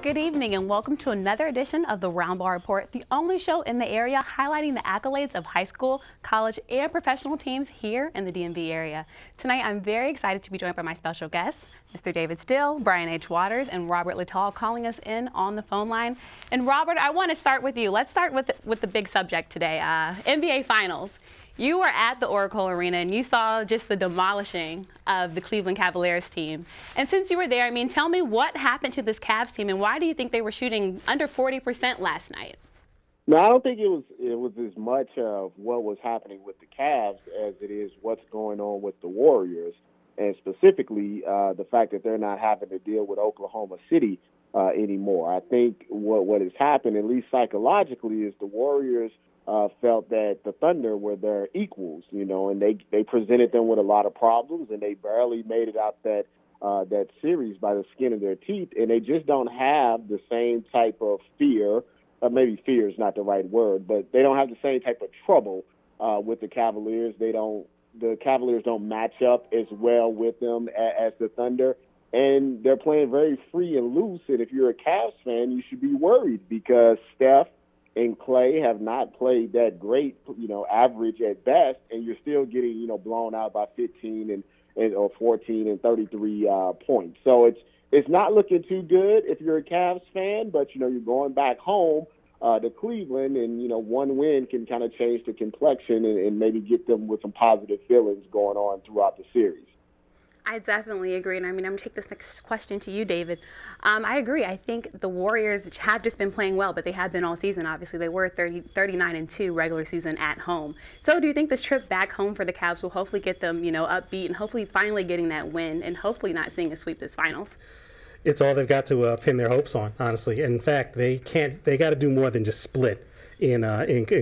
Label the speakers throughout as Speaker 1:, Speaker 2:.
Speaker 1: Good evening and welcome to another edition of the Roundball Report, the only show in the area highlighting the accolades of high school, college, and professional teams here in the DMV area. Tonight, I'm very excited to be joined by my special guests, Mr. David Steele, Brian H. Waters, and Robert Littal, calling us in on the phone line. And Robert, I want to start with you. Let's start with the big subject today, NBA Finals. You were at the Oracle Arena and you saw just the demolishing of the Cleveland Cavaliers team. And since you were there, I mean, tell me what happened to this Cavs team and why do you think they were shooting under 40% last night?
Speaker 2: No, I don't think it was as much of what was happening with the Cavs as it is what's going on with the Warriors, and specifically the fact that they're not having to deal with Oklahoma City anymore. I think what has happened, at least psychologically, is the Warriors felt that the Thunder were their equals, and they presented them with a lot of problems, and they barely made it out that series by the skin of their teeth, and they just don't have the same type of fear. Maybe fear is not the right word, but they don't have the same type of trouble with the Cavaliers. The Cavaliers don't match up as well with them as the Thunder, and they're playing very free and loose. And if you're a Cavs fan, you should be worried because Steph and Clay have not played that great, average at best, and you're still getting, blown out by 15 or 14 and 33 points. So it's not looking too good if you're a Cavs fan, but, you're going back home to Cleveland, and, one win can kind of change the complexion and maybe get them with some positive feelings going on throughout the series.
Speaker 1: I definitely agree, and I'm going to take this next question to you, David. I agree. I think the Warriors have just been playing well, but they have been all season. Obviously, they were 39-2 regular season at home. So do you think this trip back home for the Cavs will hopefully get them, upbeat and hopefully finally getting that win and hopefully not seeing a sweep this finals?
Speaker 3: It's all they've got to pin their hopes on, honestly. In fact, they got to do more than just split in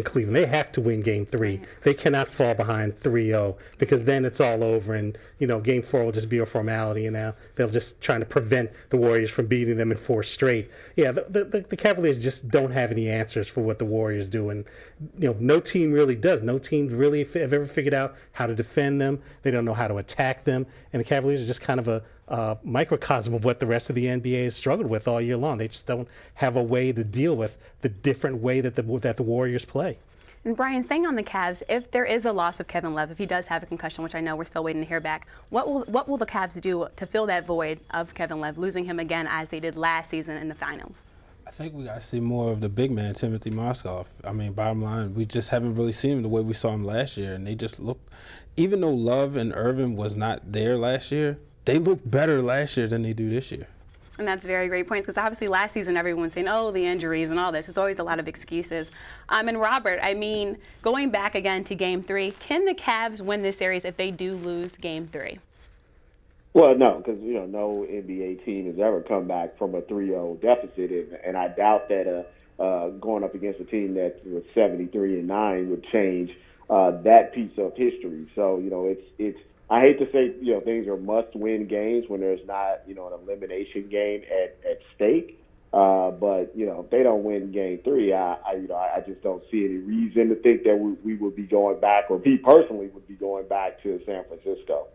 Speaker 3: Cleveland. They have to win Game 3. Right. They cannot fall behind 3-0 because then it's all over, and Game 4 will just be a formality, and now they'll just trying to prevent the Warriors from beating them in 4 straight. Yeah, the Cavaliers just don't have any answers for what the Warriors do, and no team really does. No team really have ever figured out how to defend them. They don't know how to attack them, and the Cavaliers are just kind of a microcosm of what the rest of the NBA has struggled with all year long. They just don't have a way to deal with the different way that the Warriors play.
Speaker 1: And Brian, staying on the Cavs, if there is a loss of Kevin Love, if he does have a concussion, which I know we're still waiting to hear back, what will the Cavs do to fill that void of Kevin Love, losing him again as they did last season in the finals?
Speaker 4: I think we got to see more of the big man, Timothy Mozgov. I mean, bottom line, we just haven't really seen him the way we saw him last year, and they just look, even though Love and Irvin was not there last year, they look better last year than they do this year.
Speaker 1: And that's very great points because obviously last season everyone's saying, oh, the injuries and all this. There's always a lot of excuses. And Robert, I mean, going back again to Game 3, can the Cavs win this series if they do lose Game 3?
Speaker 2: Well, no, because, no NBA team has ever come back from a 3-0 deficit, and I doubt that going up against a team that was 73-9 would change that piece of history. So, it's I hate to say, things are must-win games when there's not, an elimination game at stake. But if they don't win Game 3, I just don't see any reason to think that we would be going back, or me personally would be going back to San Francisco.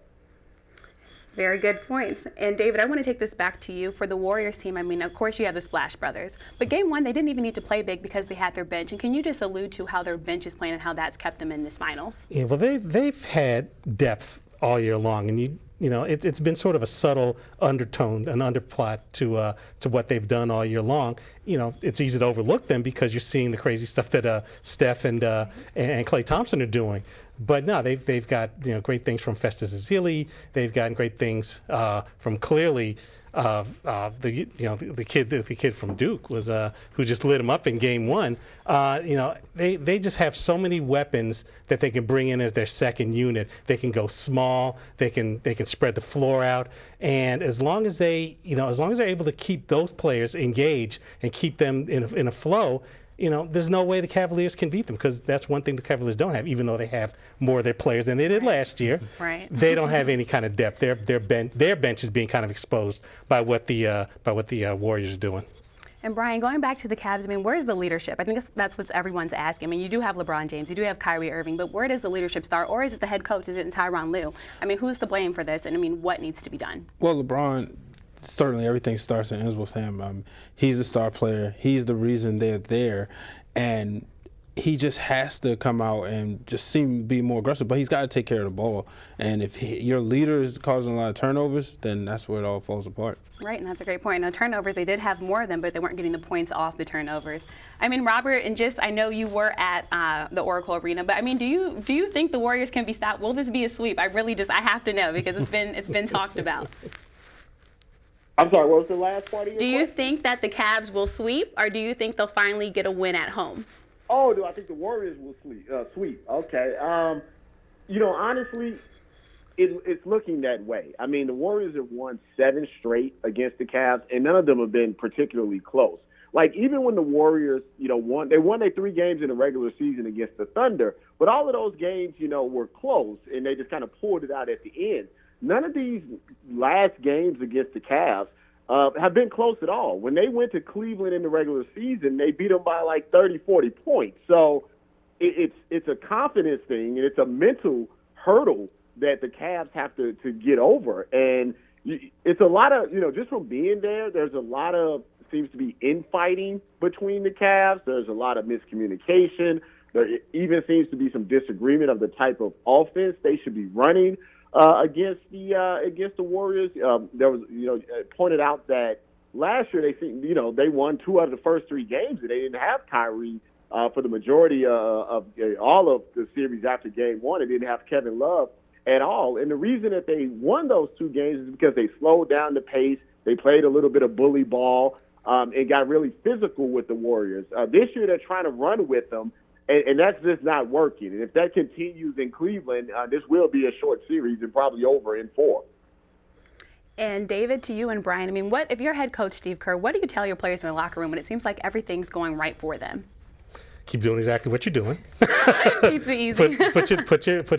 Speaker 1: Very good points. And David, I want to take this back to you. For the Warriors team, I mean, of course you have the Splash Brothers, but Game 1, they didn't even need to play big because they had their bench. And can you just allude to how their bench is playing and how that's kept them in this finals? Yeah,
Speaker 3: well, they've had depth all year long, and it's been sort of a subtle undertone, an underplot to what they've done all year long. It's easy to overlook them because you're seeing the crazy stuff that Steph and Klay Thompson are doing. But no, they've got great things from Festus Ezeli. They've gotten great things from clearly. The kid from Duke was who just lit him up in Game 1. They just have so many weapons that they can bring in as their second unit. They can go small. They can spread the floor out. And as long as they're able to keep those players engaged and keep them in a flow, there's no way the Cavaliers can beat them because that's one thing the Cavaliers don't have, even though they have more of their players than they did last year.
Speaker 1: Right.
Speaker 3: They don't have any kind of depth. Their bench is being kind of exposed by what the Warriors are doing.
Speaker 1: And Brian, going back to the Cavs, I mean, where's the leadership? I think that's what everyone's asking. I mean, you do have LeBron James, you do have Kyrie Irving, but where does the leadership start? Or is it the head coach? Is it Tyronn Lue? I mean, who's to blame for this? And I mean, what needs to be done?
Speaker 4: Well, LeBron, certainly everything starts and ends with him. He's the star player. He's the reason they're there, and he just has to come out and just seem to be more aggressive. But he's got to take care of the ball. And if your leader is causing a lot of turnovers, then that's where it all falls apart.
Speaker 1: Right, and that's a great point. Now, turnovers, they did have more of them, but they weren't getting the points off the turnovers. I mean, Robert, and just, I know you were at the Oracle Arena, but I mean, do you think the Warriors can be stopped? Will this be a sweep? I have to know, because it's been talked about.
Speaker 2: I'm sorry, what was the last part of your
Speaker 1: Do you
Speaker 2: question?
Speaker 1: think that the Cavs will sweep, or do you think they'll finally get a win at home?
Speaker 2: Oh, do I think the Warriors will sweep? Okay. Honestly, it's looking that way. I mean, the Warriors have won 7 straight against the Cavs, and none of them have been particularly close. Like, even when the Warriors, won their 3 games in the regular season against the Thunder, but all of those games, were close, and they just kind of pulled it out at the end. None of these last games against the Cavs have been close at all. When they went to Cleveland in the regular season, they beat them by like 30, 40 points. So it's a confidence thing, and it's a mental hurdle that the Cavs have to get over. And it's a lot of, just from being there, there's a lot of, seems to be infighting between the Cavs. There's a lot of miscommunication. There even seems to be some disagreement of the type of offense they should be running against the Warriors. There was, pointed out that last year they won 2 out of the first 3 games, and they didn't have Kyrie for the majority of all of the series after Game 1. They didn't have Kevin Love at all, and the reason that they won those 2 games is because they slowed down the pace. They played a little bit of bully ball and got really physical with the Warriors. This year they're trying to run with them. And that's just not working. And if that continues in Cleveland, this will be a short series and probably over in 4.
Speaker 1: And David, to you and Brian, I mean, if you're head coach Steve Kerr, what do you tell your players in the locker room when it seems like everything's going right for them?
Speaker 3: Keep doing exactly what you're doing.
Speaker 1: Keeps it easy.
Speaker 3: put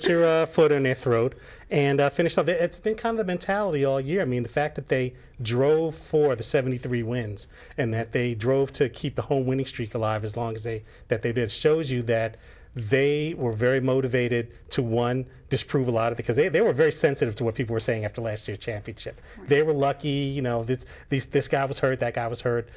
Speaker 3: your foot in their throat and finish up. It's been kind of the mentality all year. I mean, the fact that they drove for the 73 wins and that they drove to keep the home winning streak alive as long as they did shows you that they were very motivated to, one, disprove a lot of it, because they were very sensitive to what people were saying after last year's championship. Right. They were lucky, this guy was hurt, that guy was hurt.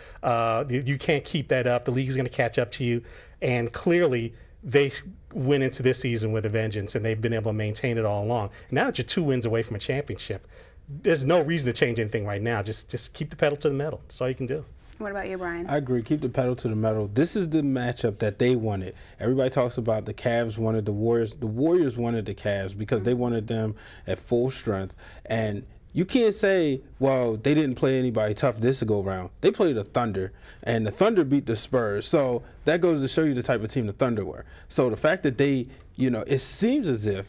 Speaker 3: You can't keep that up. The league's going to catch up to you. And clearly, they went into this season with a vengeance, and they've been able to maintain it all along. Now that you're 2 wins away from a championship, there's no reason to change anything right now. Just keep the pedal to the metal. That's all you can do.
Speaker 1: What about you, Brian?
Speaker 4: I agree. Keep the pedal to the metal. This is the matchup that they wanted. Everybody talks about the Cavs wanted the Warriors. The Warriors wanted the Cavs because they wanted them at full strength. And you can't say, well, they didn't play anybody tough this go round. They played the Thunder, and the Thunder beat the Spurs. So that goes to show you the type of team the Thunder were. So the fact that they, it seems as if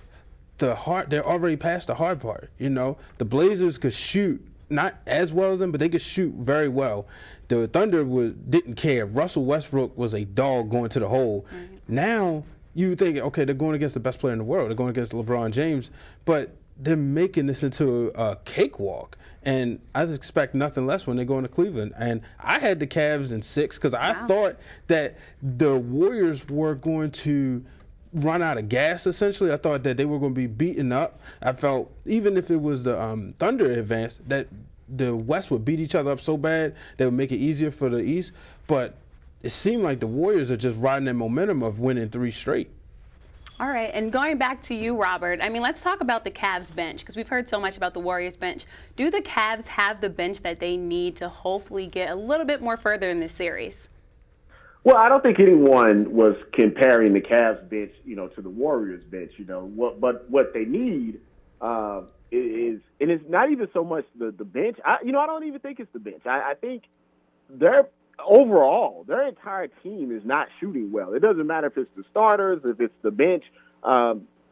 Speaker 4: they're already past the hard part. The Blazers could shoot not as well as them, but they could shoot very well. The Thunder didn't care. Russell Westbrook was a dog going to the hole. Right. Now you think, okay, they're going against the best player in the world. They're going against LeBron James, but they're making this into a cakewalk. And I expect nothing less when they go into Cleveland. And I had the Cavs in 6 because I thought that the Warriors were going to run out of gas, essentially. I thought that they were going to be beaten up. I felt, even if it was the Thunder advance, that the West would beat each other up so bad that would make it easier for the East. But it seemed like the Warriors are just riding that momentum of winning 3 straight.
Speaker 1: All right, and going back to you, Robert, I mean, let's talk about the Cavs bench, because we've heard so much about the Warriors bench. Do the Cavs have the bench that they need to hopefully get a little bit more further in this series?
Speaker 2: Well, I don't think anyone was comparing the Cavs bench, to the Warriors bench, but what they need is, and it's not even so much the bench. I don't even think it's the bench. I think their entire team is not shooting well. It doesn't matter if it's the starters, if it's the bench.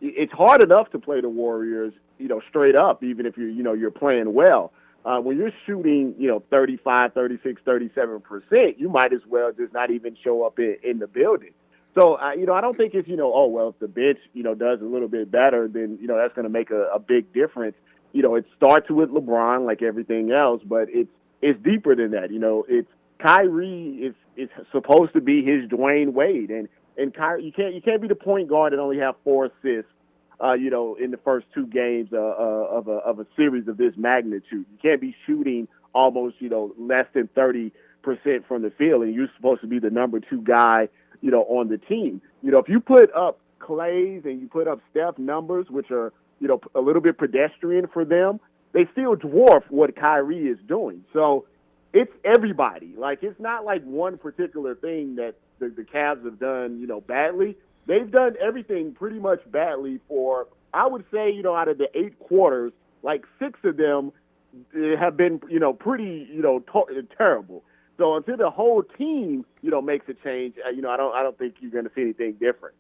Speaker 2: It's hard enough to play the Warriors, straight up, even if you're playing well. When you're shooting, 35, 36, 37%, you might as well just not even show up in the building. So, I don't think it's, if the bench, does a little bit better, then, that's going to make a big difference. It starts with LeBron like everything else, but it's deeper than that. It's Kyrie is supposed to be his Dwayne Wade, and Kyrie, you can't be the point guard and only have 4 assists. In the first 2 games of a series of this magnitude. You can't be shooting almost, less than 30% from the field, and you're supposed to be the number 2 guy, on the team. If you put up Clay's and you put up Steph numbers, which are, a little bit pedestrian for them, they still dwarf what Kyrie is doing. So it's everybody. Like, it's not like one particular thing that the Cavs have done, badly. They've done everything pretty much badly for, I would say, out of the 8 quarters, like 6 of them have been, pretty, terrible. So until the whole team, makes a change, I don't think you're going to see anything different.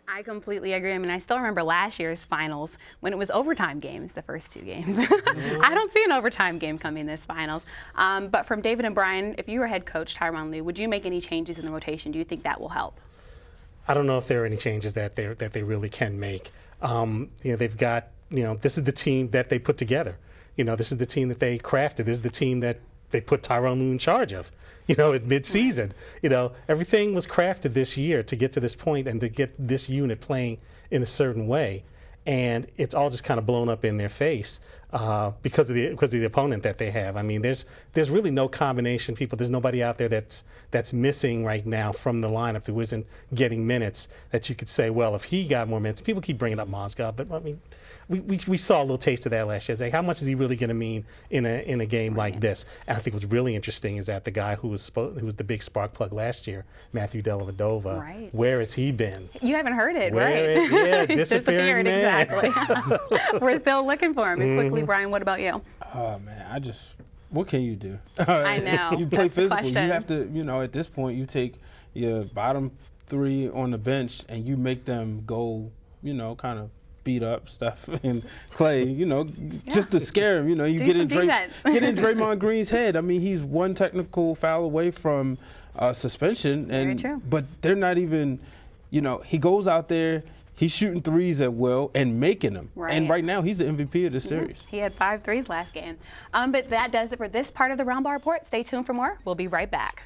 Speaker 1: I completely agree. I mean, I still remember last year's finals when it was overtime games, the first 2 games. I don't see an overtime game coming this finals. But from David and Brian, if you were head coach Tyronn Lue, would you make any changes in the rotation? Do you think that will help?
Speaker 3: I don't know if there are any changes that they really can make. They've got, this is the team that they put together. This is the team that they crafted. This is the team that they put Tyronn Lue in charge of, at midseason. Everything was crafted this year to get to this point and to get this unit playing in a certain way. And it's all just kind of blown up in their face because of the opponent that they have. I mean, there's really no combination people. There's nobody out there that's missing right now from the lineup who isn't getting minutes that you could say, well, if he got more minutes. People keep bringing up Mozgov, but I mean, we saw a little taste of that last year. It's like, how much is he really going to mean in a game like this? And I think what's really interesting is that the guy who was the big spark plug last year, Matthew Dellavedova,
Speaker 1: right.
Speaker 3: Where has he been?
Speaker 1: You haven't heard it,
Speaker 3: right?
Speaker 1: He's
Speaker 3: disappearing man.
Speaker 1: Exactly. We're still looking for him. And quickly, Brian, what about you?
Speaker 4: Oh man, what can you do?
Speaker 1: I know.
Speaker 4: You play physical. You
Speaker 1: question.
Speaker 4: have to, at this point, you take your bottom 3 on the bench and you make them go, kind of beat up Steph and Clay, just to scare him. You get in Draymond Green's head. I mean, he's one technical foul away from suspension,
Speaker 1: Very true.
Speaker 4: But they're not even. He goes out there. He's shooting threes at will and making them.
Speaker 1: Right.
Speaker 4: And right now, he's the MVP of the series.
Speaker 1: He had 5 threes last game. But that does it for this part of the Roundball Report. Stay tuned for more. We'll be right back.